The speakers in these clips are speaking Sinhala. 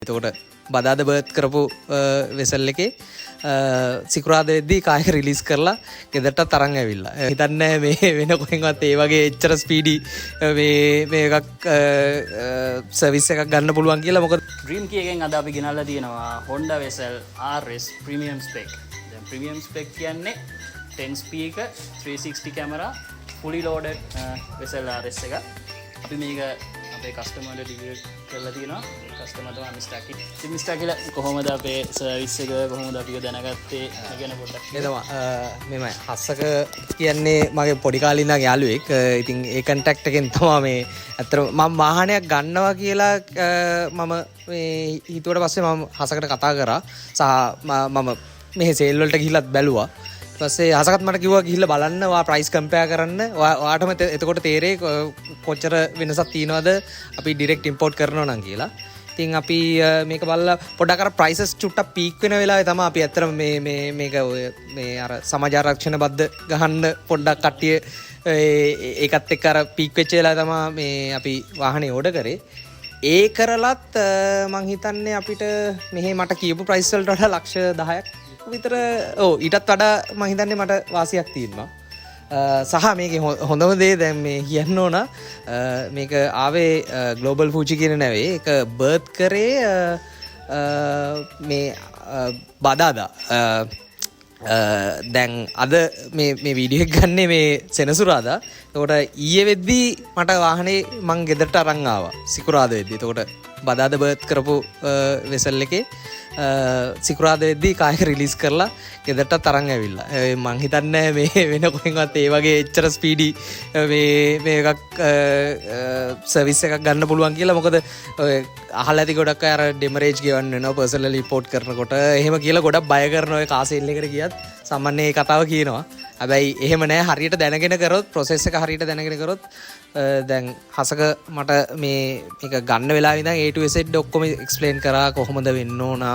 එතකොට බදාද බර්ත් කරපු වෙසල් එකේ සිකුරාදා වෙද්දී කායක රිලීස් කරලා ගෙදරට තරන් ඇවිල්ලා. හිතන්නේ මේ වෙන කොහෙන්වත් ඒ වගේ එච්චර ස්පීඩි මේ එකක් සර්විස් එකක් ගන්න පුළුවන් කියලා. මොකද ඩ්‍රීම් කී එකෙන් අද අපි ගෙනල්ලා තියෙනවා Honda Vezel RS Premium Spec. දැන් Premium Spec කියන්නේ 10 speaker 360 camera fully loaded Vezel RS එක. අපි මේක අපේ කස්ටමර්ට රිවිව් කරලා තියෙනවා. ඒ කස්ටමර් තමයි මිස්ටර් අකිල. ඉතින් මිස්ටර් අකිල කොහොමද අපේ සර්විස් එක කොහොමද අපිව දැනගත්තේ ගැන පොඩ්ඩක් මේ තමයි මෙමය හස්සක කියන්නේ මගේ පොඩි කාලේ ඉඳන් යාළුවෙක්. ඉතින් ඒ කන්ටැක්ට් එකෙන් තමයි මේ ඇත්තට මම වාහනයක් ගන්නවා කියලා මම මේ හිතුවට පස්සේ මම හසකට කතා කරා. සහ මම මෙහි සේල් වලට ගිහිල්ලත් බැලුවා. පස්සේ හසකත් මට කිව්වා ගිහිල්ලා බලන්න ඔයා ප්‍රයිස් කම්පෙයාර් කරන්න ඔයාටම එතකොට තේරෙයි කොච්චර වෙනසක් තියෙනවද අපි ඩිරෙක්ට් ඉම්පෝර්ට් කරනවා නම් කියලා. ඉතින් අපි මේක බලලා පොඩ්ඩක් අර ප්‍රයිසස් චුට්ටක් පීක් වෙන වෙලාවේ තමයි අපි ඇත්තටම මේක මේ අර සමාජ ආරක්ෂණ බද්ද ගහන්න පොඩ්ඩක් කට්ටිය ඒකත් එක්ක අර පීක් වෙච්ච වෙලාවේ තමයි මේ අපි වාහනේ ඕඩර් කරේ. ඒ කරලත් මං හිතන්නේ අපිට මෙහි මට කියපු ප්‍රයිස් වලට වඩා ලක්ෂ 10ක් විතර ඊටත් වඩා මම හිතන්නේ මට වාසියක් තියෙනවා. සහ මේකේ හොඳම දේ දැන් මේ කියන්න ඕන මේක ආවේ ග්ලෝබල් ෆූජි කියන නැවේ. ඒක බර්ත් කරේ මේ බදාදා. දැන් අද මේ වීඩියෝ එක ගන්නේ මේ සෙනසුරාදා. එතකොට ඊයේ වෙද්දී මට වාහනේ මං ගෙදරට අරන් ආවා. සිකුරාදා වෙද්දී. එතකොට බදාදා බර්ත් කරපු වෙසල් එකේ සිකුරාදා වෙද්දී කායක රිලීස් කරලා ගෙදරට තරන් ඇවිල්ලා. මං හිතන්නේ මේ වෙන කොහෙන්වත් ඒ වගේ එච්චර ස්පීඩි මේ එකක් සර්විස් එකක් ගන්න පුළුවන් කියලා. මොකද අහලා ඇති ගොඩක් අය අර ඩෙමරේජ් ගෙවන්න වෙනවා පර්සනලි රිපෝට් කරනකොට. එහෙම කියලා ගොඩක් බය කරනවා. ඔය කාර් සේල් එකට ගියත් සාමාන්‍යයෙන් මේ කතාව කියනවා. හැබැයි එහෙම නෑ. හරියට දැනගෙන කරොත් ප්‍රොසෙස් එක හරියට දැනගෙන කරොත් දැන් හසක මට මේක ගන්න වෙලාවේ ඉඳන් A to Z ඔක්කොම එක්ස්ප්ලেইন කරා කොහොමද වෙන්න ඕන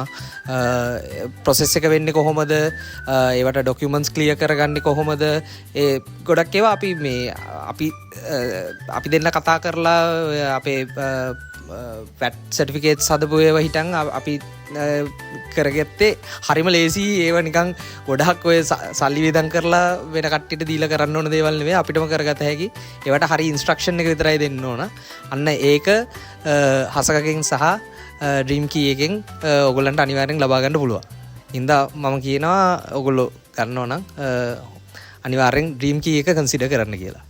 ප්‍රොසෙස් එක වෙන්නේ කොහොමද ඒවට ඩොකියුමන්ට්ස් ක්ලියර් කරගන්නේ කොහොමද ඒ ගොඩක් ඒවා අපි දෙන්න කතා කරලා අපේ පැට් සර්ටිෆිකේට්ස් හදපු ඒවා හිටන් අපි කරගත්තේ හරිම ලේසි. ඒවා නිකන් ගොඩක් ඔය සල්ලි වේදම් කරලා වෙන කට්ටියට දීලා කරන්න ඕන දේවල් නෙවෙයි. අපිටම කරගත හැකි. ඒවට හරි ඉන්ස්ට්‍රක්ෂන් එක විතරයි දෙන්න ඕන. අන්න ඒක හසකගෙන් සහ ඩ්‍රීම් කී එකෙන් ඔයගොල්ලන්ට අනිවාර්යෙන් ලබා ගන්න පුළුවන්. ඉතින්දා මම කියනවා ඔයගොල්ලෝ ගන්නවා නම් අනිවාර්යෙන් ඩ්‍රීම් කී එක කන්සිඩර් කරන්න කියලා.